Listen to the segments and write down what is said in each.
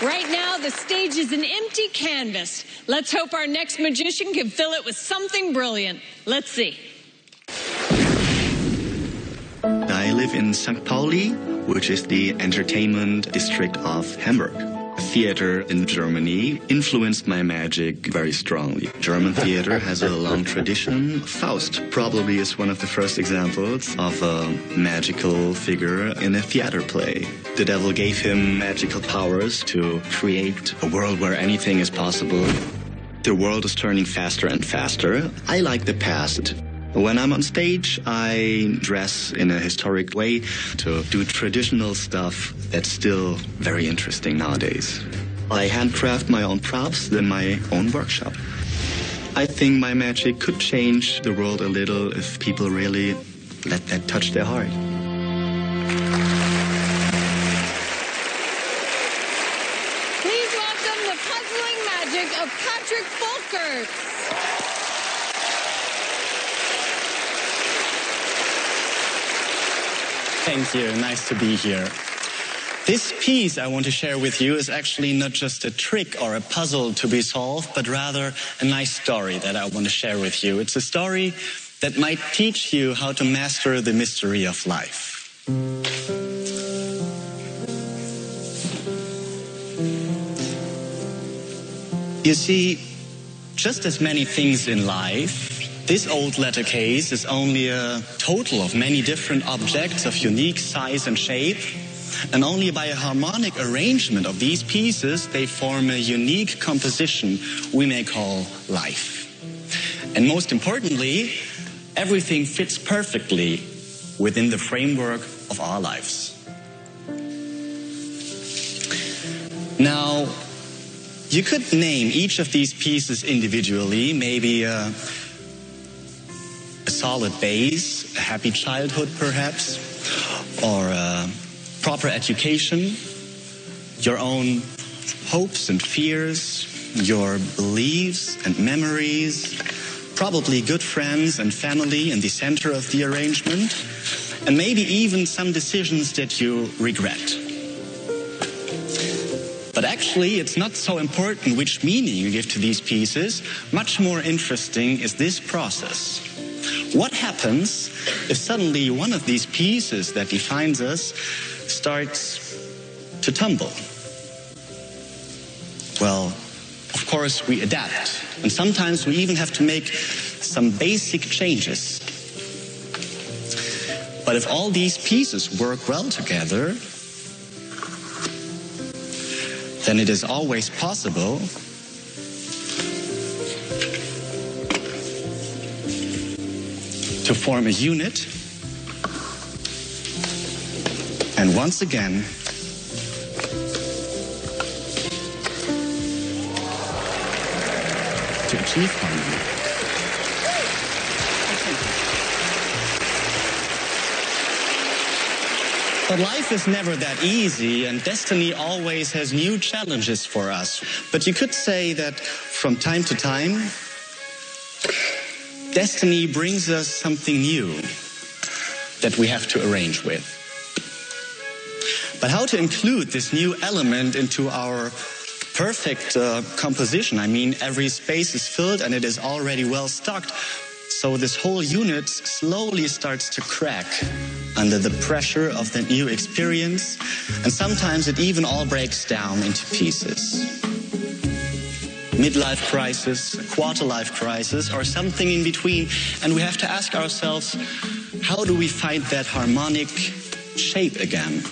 Right now, the stage is an empty canvas. Let's hope our next magician can fill it with something brilliant. Let's see. I live in St. Pauli, which is the entertainment district of Hamburg. Theater in Germany influenced my magic very strongly. German theater has a long tradition. Faust probably is one of the first examples of a magical figure in a theater play. The devil gave him magical powers to create a world where anything is possible. The world is turning faster and faster. I like the past. When I'm on stage, I dress in a historic way to do traditional stuff that's still very interesting nowadays. I handcraft my own props in my own workshop. I think my magic could change the world a little if people really let that touch their heart. Please welcome the puzzling magic of Patrick Folkerts. Thank you. Nice to be here. This piece I want to share with you is actually not just a trick or a puzzle to be solved, but rather a nice story that I want to share with you. It's a story that might teach you how to master the mystery of life. You see, just as many things in life, this old letter case is only a total of many different objects of unique size and shape, and only by a harmonic arrangement of these pieces they form a unique composition we may call life. And most importantly, everything fits perfectly within the framework of our lives. Now, you could name each of these pieces individually, maybe a solid base, a happy childhood perhaps, or a proper education, your own hopes and fears, your beliefs and memories, probably good friends and family in the center of the arrangement, and maybe even some decisions that you regret. But actually, it's not so important which meaning you give to these pieces. Much more interesting is this process. What happens if suddenly one of these pieces that defines us starts to tumble? Well, of course, we adapt. And sometimes we even have to make some basic changes. But if all these pieces work well together, then it is always possible to form a unit and once again to achieve harmony. But life is never that easy, and destiny always has new challenges for us. But you could say that from time to time, destiny brings us something new that we have to arrange with. But how to include this new element into our perfect composition? I mean, every space is filled and it is already well stocked. So this whole unit slowly starts to crack under the pressure of the new experience. And sometimes it even all breaks down into pieces. Midlife crisis, quarter-life crisis, or something in between. And we have to ask ourselves, how do we find that harmonic shape again?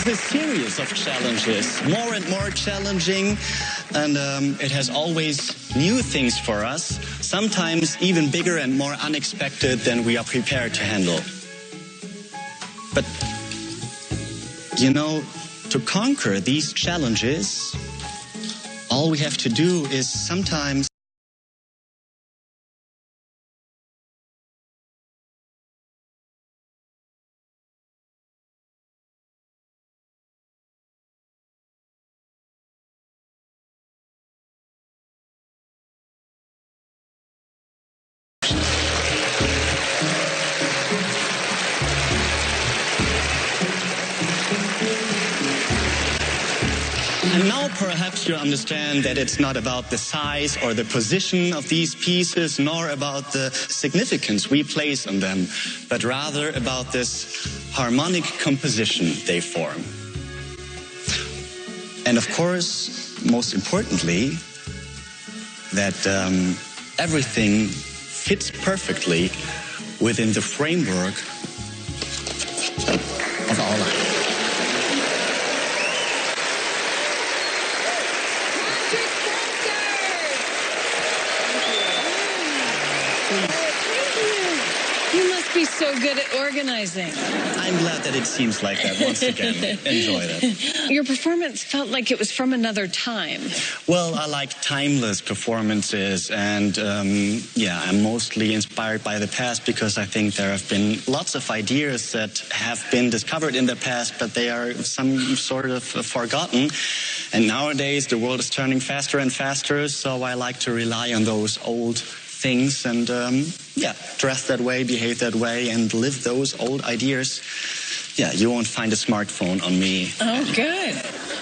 is a series of challenges, more and more challenging, and it has always new things for us, sometimes even bigger and more unexpected than we are prepared to handle. But, you know, to conquer these challenges, all we have to do is sometimes And now perhaps you understand that it's not about the size or the position of these pieces, nor about the significance we place on them, but rather about this harmonic composition they form. And of course, most importantly, that everything fits perfectly within the framework of our life. You must be so good at organizing. I'm glad that it seems like that once again. Enjoy that. Your performance felt like it was from another time. Well, I like timeless performances, and I'm mostly inspired by the past because I think there have been lots of ideas that have been discovered in the past, but they are some sort of forgotten. And nowadays, the world is turning faster and faster, so I like to rely on those old things and dress that way, behave that way, and live those old ideas. Yeah, you won't find a smartphone on me. Oh, good.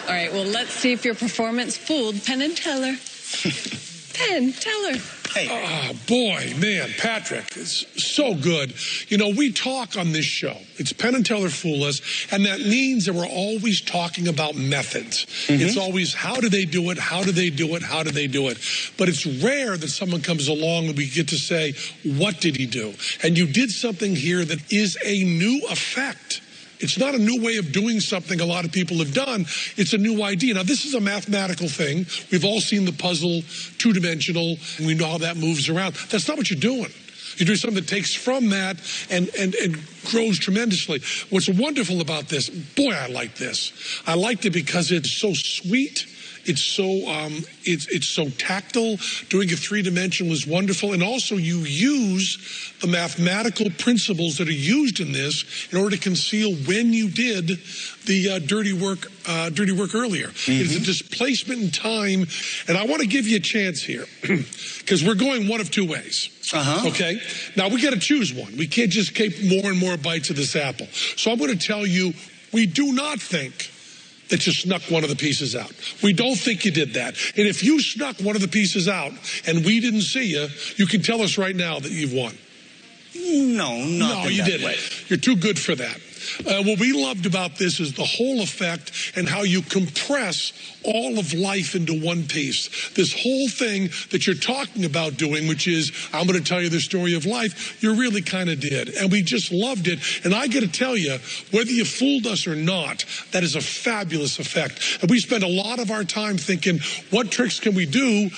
All right, well, let's see if your performance fooled Penn and Teller. Penn, Teller. Hey. Oh, boy, man, Patrick, it's so good. You know, we talk on this show. It's Penn and TellerFoolUs, and that means that we're always talking about methods. It's always, how do they do it? How do they do it? How do they do it? But it's rare that someone comes along and we get to say, what did he do? And you did something here that is a new effect. It's not a new way of doing something a lot of people have done. It's a new idea. Now, this is a mathematical thing. We've all seen the puzzle, two-dimensional, and we know how that moves around. That's not what you're doing. You're doing something that takes from that and grows tremendously. What's wonderful about this, boy, I like this. I liked it because it's so sweet. It's so tactile. Doing a three-dimensional is wonderful. And also you use the mathematical principles that are used in this in order to conceal when you did the dirty work earlier. It's a displacement in time. And I want to give you a chance here because we're going one of two ways. Okay? Now, we got to choose one. We can't just keep more and more bites of this apple. So I'm going to tell you, we do not think that you snuck one of the pieces out. We don't think you did that. And if you snuck one of the pieces out and we didn't see you, you can tell us right now that you've won. No, not you didn't. Way. You're too good for that. What we loved about this is the whole effect and how you compress all of life into one piece. This whole thing that you're talking about doing, which is, I'm going to tell you the story of life, you really kind of did. And we just loved it. And I got to tell you, whether you fooled us or not, that is a fabulous effect. And we spend a lot of our time thinking, what tricks can we do?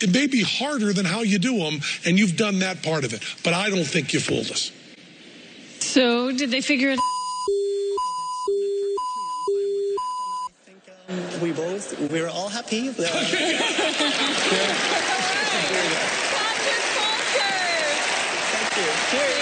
It may be harder than how you do them, and you've done that part of it. But I don't think you fooled us. So, did they figure it out? We're all happy. Patrick Folkerts! Thank you. Cheers.